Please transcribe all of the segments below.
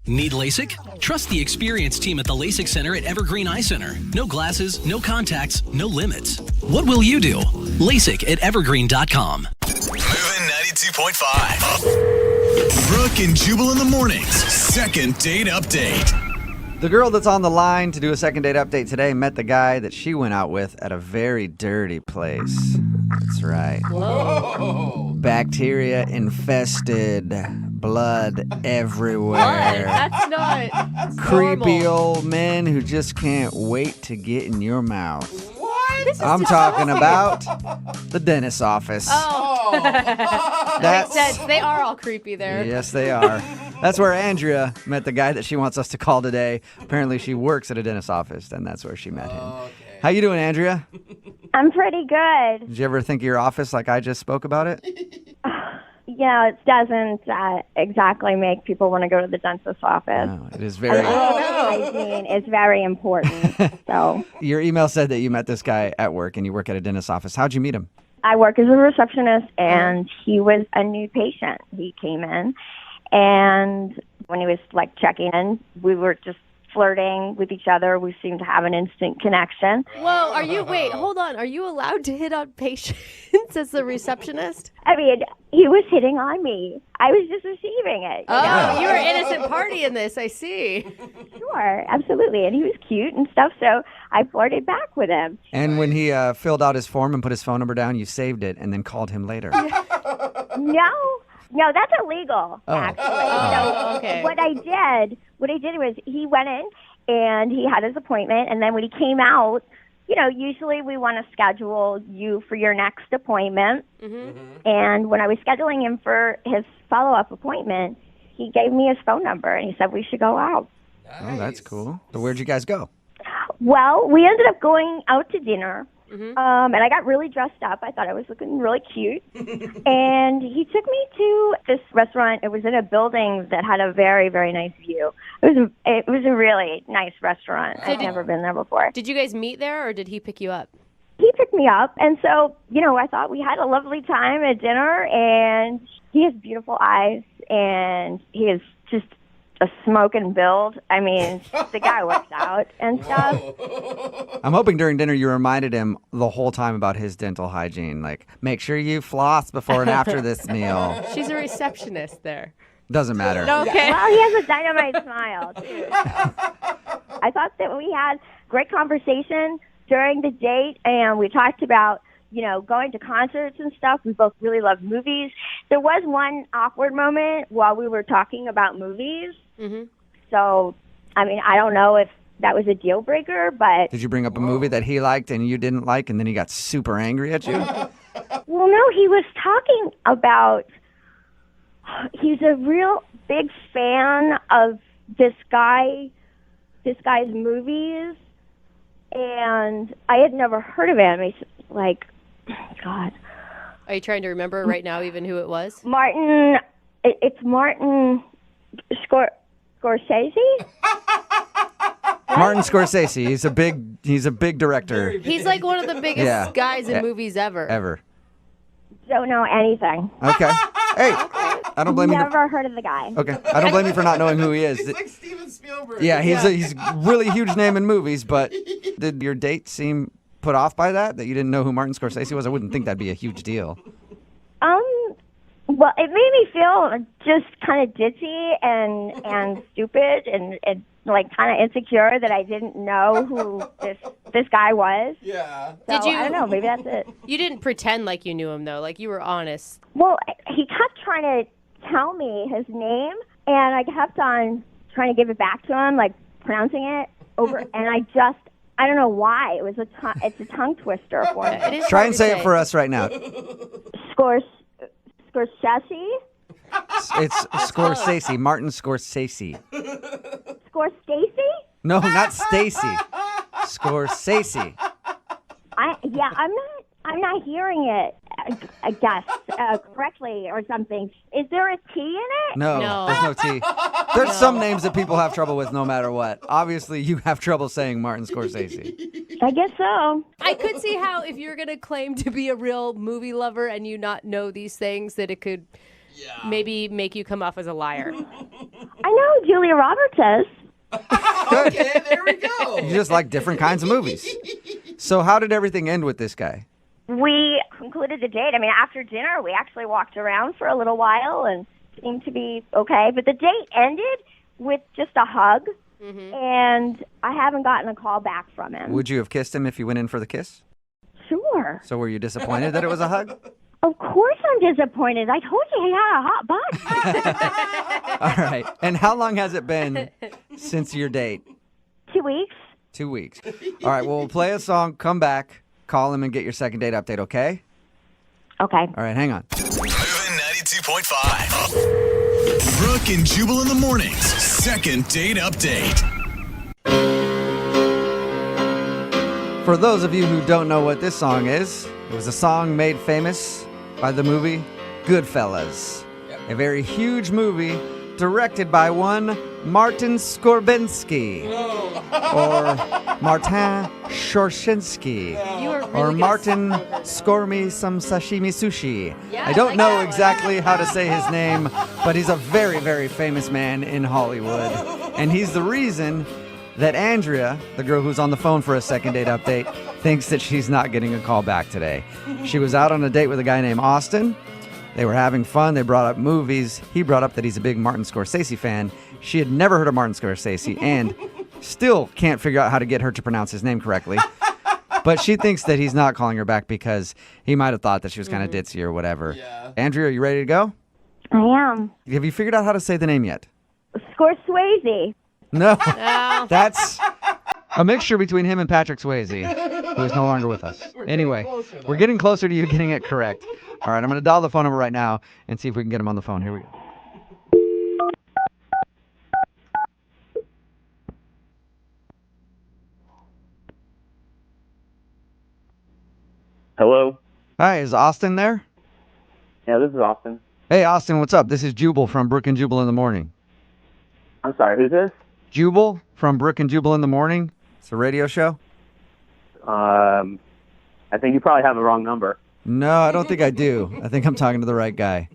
Need LASIK? Trust the experienced team at the LASIK Center at Evergreen Eye Center. No glasses, no contacts, no limits. What will you do? LASIK at evergreen.com. Moving 92.5. Brooke and Jubal in the mornings. Second date update. The girl that's on the line to do a second date update today met the guy that she went out with at a very dirty place. That's right. Whoa. Bacteria infested, blood everywhere. That's not Creepy normal. old men who just can't wait to get in your mouth. What? I'm talking about the dentist's office. Oh. That's Makes sense. They are all creepy there. Yes, they are. That's where Andrea met the guy that she wants us to call today. Apparently, she works at a dentist's office, and that's where she met him. Okay. How you doing, Andrea? I'm pretty good. Did you ever think of your office like I just spoke about it? It doesn't exactly make people want to go to the dentist's office. No, it is very... Hygiene is very important. So Your email said that you met this guy at work, and you work at a dentist's office. How'd you meet him? I work as a receptionist, and he was a new patient. He came in, and when he was like checking in, we were just flirting with each other. We seemed to have an instant connection. Whoa, wait, hold on. Are you allowed to hit on patients as the receptionist? I mean, he was hitting on me. I was just receiving it. You know? You were an innocent party in this, I see. Sure, absolutely. And he was cute and stuff, so I flirted back with him. And when he filled out his form and put his phone number down, you saved it and then called him later. No, that's illegal, actually. So okay. What I did was he went in and he had his appointment, and then when he came out, usually we want to schedule you for your next appointment. Mm-hmm. And when I was scheduling him for his follow-up appointment, he gave me his phone number, and he said we should go out. Nice. Oh, that's cool. So where'd you guys go? Well, we ended up going out to dinner. Mm-hmm. And I got really dressed up. I thought I was looking really cute. And he took me to this restaurant. It was in a building that had a very, very nice view. It was a really nice restaurant. I'd never been there before. Did you guys meet there, or did he pick you up? He picked me up. And so, I thought we had a lovely time at dinner. And he has beautiful eyes. And he is just a smoking build. I mean, the guy works out and stuff. I'm hoping during dinner you reminded him the whole time about his dental hygiene. Like, make sure you floss before and after this meal. She's a receptionist there. Doesn't matter. Okay. Well, he has a dynamite smile, too. I thought that we had great conversation during the date, and we talked about, going to concerts and stuff. We both really love movies. There was one awkward moment while we were talking about movies. Mm-hmm. So, I mean, I don't know if that was a deal breaker, but... Did you bring up a movie that he liked and you didn't like, and then he got super angry at you? Well, no, he was talking about... He's a real big fan of this guy's movies, and I had never heard of him. He's like, God. Are you trying to remember right now even who it was? Martin... It's Martin Scorsese? Martin Scorsese. He's a big director. He's like one of the biggest guys in movies ever. Ever. Don't know anything. Okay. Hey, I don't blame you. Never heard of the guy. Okay. I don't blame you for not knowing who he is. He's like Steven Spielberg. Yeah, he's a really huge name in movies, but did your date seem put off by that you didn't know who Martin Scorsese was? I wouldn't think that'd be a huge deal. Well, it made me feel just kind of ditzy and stupid and like kind of insecure that I didn't know who this guy was. Yeah. So, I don't know. Maybe that's it. You didn't pretend like you knew him, though. Like, you were honest. Well, he kept trying to tell me his name, and I kept on trying to give it back to him, like pronouncing it over, and I don't know why. It's a tongue twister for me. It is Try hard and to say it for us right now. Scorsese? It's Scorsese. Martin Scorsese. Scorsese? No, not Stacy. Scorsese. I'm not hearing it. I guess correctly or something. Is there a T in it? No, No. there's no T. There's some names that people have trouble with no matter what. Obviously, you have trouble saying Martin Scorsese. I guess so. I could see how if you're going to claim to be a real movie lover and you not know these things, that it could maybe make you come off as a liar. I know Julia Roberts says. Okay, there we go. You just like different kinds of movies. So how did everything end with this guy? We concluded the date. I mean, after dinner, we actually walked around for a little while and seemed to be okay. But the date ended with just a hug, and I haven't gotten a call back from him. Would you have kissed him if you went in for the kiss? Sure. So were you disappointed that it was a hug? Of course I'm disappointed. I told you he had a hot butt. All right. And how long has it been since your date? 2 weeks. 2 weeks. All right. Well, we'll play a song, come back, call him, and get your second date update, okay? Okay. All right. Hang on. Moving 92.5. Brooke and Jubal in the mornings. Second date update. For those of you who don't know what this song is, it was a song made famous by the movie Goodfellas. A very huge movie directed by one Martin Skorbensky. Or Martin Shorshinsky. You are really Or good Martin at song. Score Me Some Sashimi Sushi. Yeah, I don't I know like that exactly how to say his name, but he's a very, very famous man in Hollywood. And he's the reason that Andrea, the girl who's on the phone for a second date update, thinks that she's not getting a call back today. She was out on a date with a guy named Austin. They were having fun. They brought up movies. He brought up that he's a big Martin Scorsese fan. She had never heard of Martin Scorsese and still can't figure out how to get her to pronounce his name correctly. But she thinks that he's not calling her back because he might have thought that she was kind of ditzy or whatever. Yeah. Andrea, are you ready to go? I am. Have you figured out how to say the name yet? Scorsese. No. No. That's a mixture between him and Patrick Swayze, who is no longer with us. Anyway, we're getting closer to you getting it correct. All right, I'm going to dial the phone number right now and see if we can get him on the phone. Here we go. Hello. Hi, is Austin there? Yeah, this is Austin. Hey, Austin, what's up? This is Jubal from Brooke and Jubal in the Morning. I'm sorry, who's this? Jubal from Brooke and Jubal in the Morning. It's a radio show. I think you probably have the wrong number. No, I don't think I do. I think I'm talking to the right guy.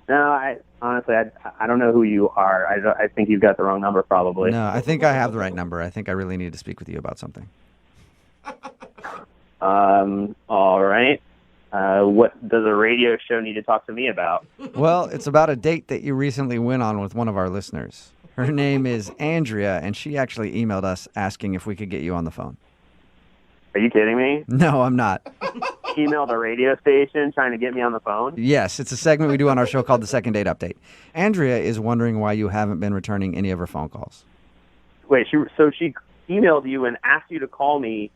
No, I honestly, I don't know who you are. I think you've got the wrong number probably. No, I think I have the right number. I think I really need to speak with you about something. All right. What does a radio show need to talk to me about? Well, it's about a date that you recently went on with one of our listeners. Her name is Andrea, and she actually emailed us asking if we could get you on the phone. Are you kidding me? No, I'm not. Email the radio station trying to get me on the phone? Yes, it's a segment we do on our show called the Second Date Update. Andrea is wondering why you haven't been returning any of her phone calls. Wait, so she emailed you and asked you to call me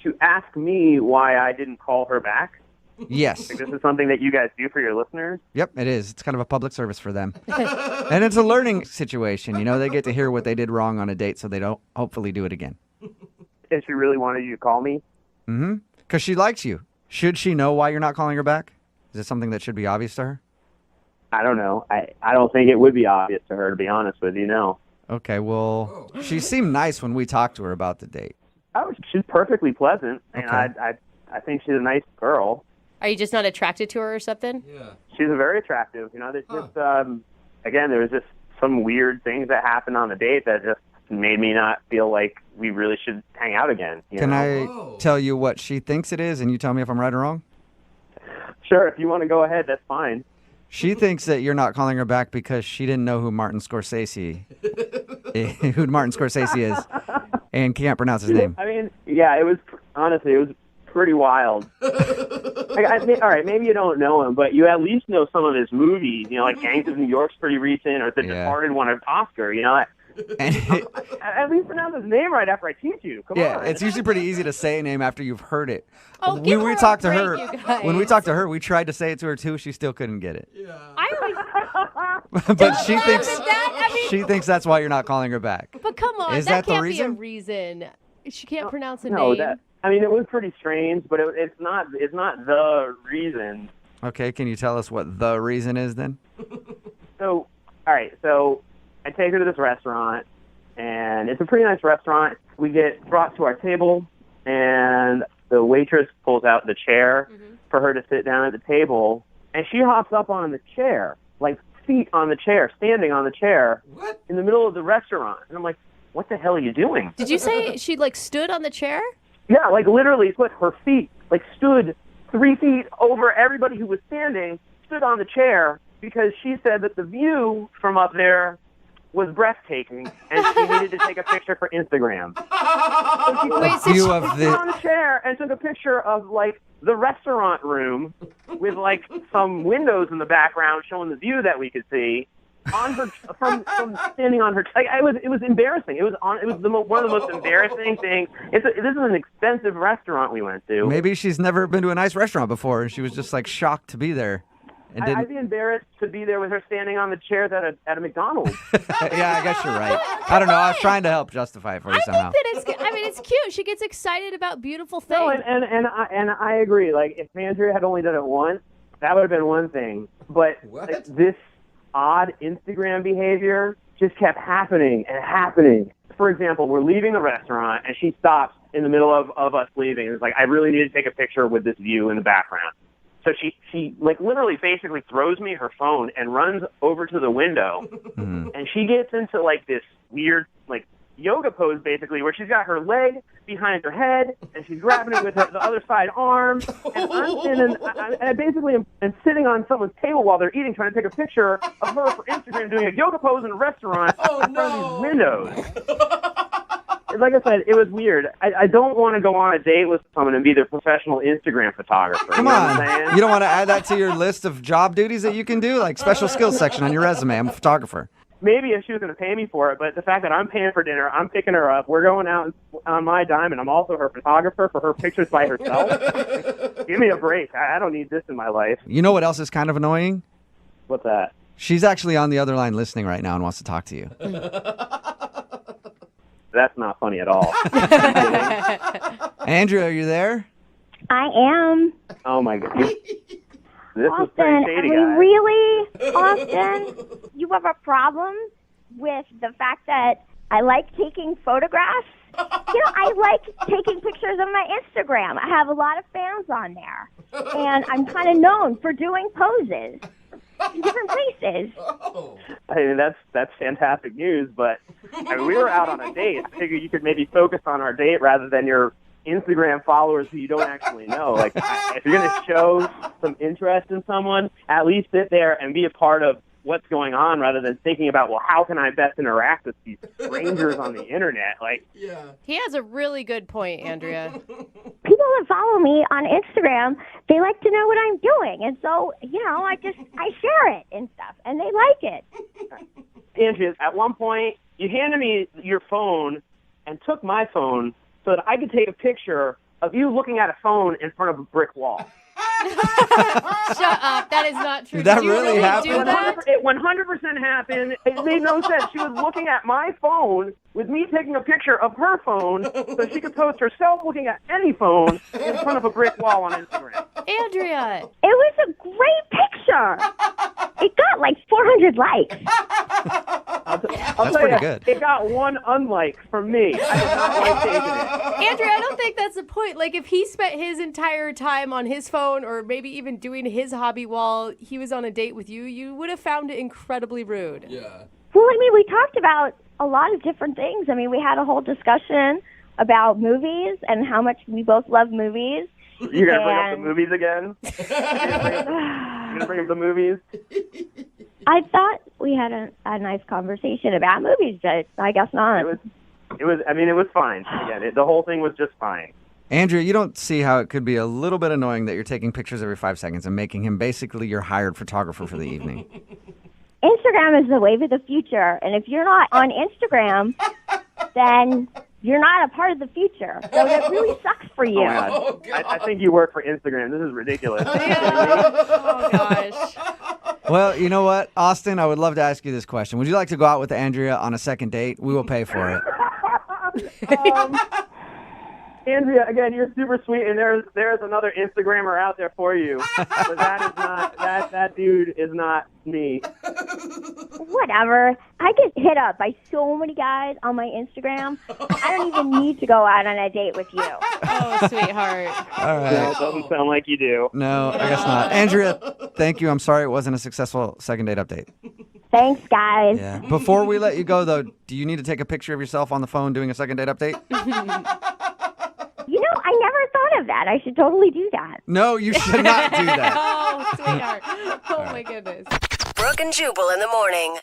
to ask me why I didn't call her back? Yes. Like, this is something that you guys do for your listeners? Yep, it is. It's kind of a public service for them. And it's a learning situation. You know, they get to hear what they did wrong on a date so they don't hopefully do it again. And she really wanted you to call me? Mm-hmm. Because she likes you. Should she know why you're not calling her back? Is it something that should be obvious to her? I don't know. I don't think it would be obvious to her, to be honest with you, no. Okay, well, she seemed nice when we talked to her about the date. Oh, she's perfectly pleasant, and Okay. I think she's a nice girl. Are you just not attracted to her or something? Yeah. She's a very attractive. You know, there's just again, there was just some weird things that happened on the date that just made me not feel like we really should hang out again. Can I Whoa. tell you what she thinks it is, and you tell me if I'm right or wrong? Sure, if you want to go ahead, that's fine. She thinks that you're not calling her back because she didn't know who Martin Scorsese is, and can't pronounce his name. I mean, yeah, it was honestly, it was pretty wild. All right, maybe you don't know him, but you at least know some of his movies. You know, like Gangs of New York's pretty recent, or The Yeah. Departed won an Oscar. You know, And at least pronounce his name right after I teach you. Come yeah, on. it's usually pretty easy to say a name after you've heard it. Oh, give her a talked to break, her, you guys. when we talked to her, we tried to say it to her too. She still couldn't get it. I always, But she thinks that, I mean, she thinks that's why you're not calling her back. but come on, Is that that the can't be a reason? reason. She can't pronounce a No, name. I mean, it was pretty strange, but it's not the reason. Okay, can you tell us what the reason is then? So, all right, so I take her to this restaurant, and it's a pretty nice restaurant. We get brought to our table, and the waitress pulls out the chair for her to sit down at the table, and she hops up on the chair, like feet on the chair, standing on the chair in the middle of the restaurant. And I'm like, what the hell are you doing? Did you say she like stood on the chair? Yeah, like literally put her feet, like stood 3 feet over everybody who was standing, stood on the chair because she said that the view from up there was breathtaking and she needed to take a picture for Instagram. So she Wait, so View she- of stood on the chair and took a picture of like the restaurant room with like some windows in the background showing the view that we could see on her from standing on her. Like it was embarrassing. It was one of the most embarrassing things. This is an expensive restaurant we went to. Maybe she's never been to a nice restaurant before, and she was just like shocked to be there. And I'd didn't. be embarrassed to be there with her standing on the chairs at a McDonald's. Yeah, I guess you're right. I don't know. I was trying to help justify it for you I somehow. think that it's cute. She gets excited about beautiful things. No, and I agree. Like if Andrea had only done it once, that would have been one thing. But like, this odd Instagram behavior just kept happening and happening. For example, we're leaving the restaurant and she stops in the middle of us leaving. It's like, I really need to take a picture with this view in the background. So she like literally basically throws me her phone and runs over to the window and she gets into like this weird like yoga pose basically where she's got her leg behind her head and she's grabbing it with the other side arm and I'm standing and I basically am sitting on someone's table while they're eating trying to take a picture of her for Instagram doing a yoga pose in a restaurant in front of these windows. Like I said, it was weird. I don't want to go on a date with someone and be their professional Instagram photographer. Come you know on. what I'm saying? You don't want to add that to your list of job duties that you can do? Like special skills section on your resume. I'm a photographer. Maybe if she was going to pay me for it, but the fact that I'm paying for dinner, I'm picking her up, we're going out on my dime, and I'm also her photographer for her pictures by herself. Give me a break. I don't need this in my life. You know what else is kind of annoying? What's that? She's actually on the other line listening right now and wants to talk to you. That's not funny at all. Andrea, are you there? I am. Oh, my God. This was pretty Austin, shady, I mean, guys. really, Austin, you have a problem with the fact that I like taking photographs? You know, I like taking pictures of my Instagram. I have a lot of fans on there. And I'm kind of known for doing poses in different places. I mean, that's fantastic news, but I mean, we were out on a date. I figured you could maybe focus on our date rather than your Instagram followers who you don't actually know. Like, if you're going to show some interest in someone, at least sit there and be a part of what's going on rather than thinking about, well, how can I best interact with these strangers on the internet? Like, He has a really good point, Andrea. People that follow me on Instagram, they like to know what I'm doing. And so, you know, I share it and stuff, and they like it. Andrea, at one point, you handed me your phone and took my phone so that I could take a picture of you looking at a phone in front of a brick wall. Shut up. That is not true. Did that you really happen? do that? It 100% happened. It made no sense. She was looking at my phone with me taking a picture of her phone so she could post herself looking at any phone in front of a brick wall on Instagram. Andrea. It was a great picture. It got like 400 likes. I'll That's tell pretty you, good. It got one unlike from me. I did not like taking it. Andrea, I don't think that's the point. Like, if he spent his entire time on his phone or maybe even doing his hobby while he was on a date with you, you would have found it incredibly rude. Yeah. Well, I mean, we talked about a lot of different things. I mean, we had a whole discussion about movies and how much we both love movies. You're going to bring up the And- movies again? You're going to bring up the movies? I thought we had a nice conversation about movies, but I guess not. It was fine. Again, the whole thing was just fine. Andrea, you don't see how it could be a little bit annoying that you're taking pictures every 5 seconds and making him basically your hired photographer for the evening. Instagram is the wave of the future, and if you're not on Instagram, then you're not a part of the future. So that really sucks for you. Oh, God. I think you work for Instagram. This is ridiculous. Oh, gosh. Well, you know what, Austin, I would love to ask you this question. Would you like to go out with Andrea on a second date? We will pay for it. Andrea, again, you're super sweet, and there's another Instagrammer out there for you. But that is not that dude is not me. Well, whatever. I get hit up by so many guys on my Instagram. I don't even need to go out on a date with you. Oh, sweetheart. All No, right. it doesn't sound like you do. No, I guess not. Andrea, thank you. I'm sorry it wasn't a successful second date update. Thanks, guys. Yeah. Before we let you go, though, do you need to take a picture of yourself on the phone doing a second date update? You know, I never thought of that. I should totally do that. No, you should not do that. Oh, sweetheart. Oh, my goodness. Brooke and Jubal in the morning.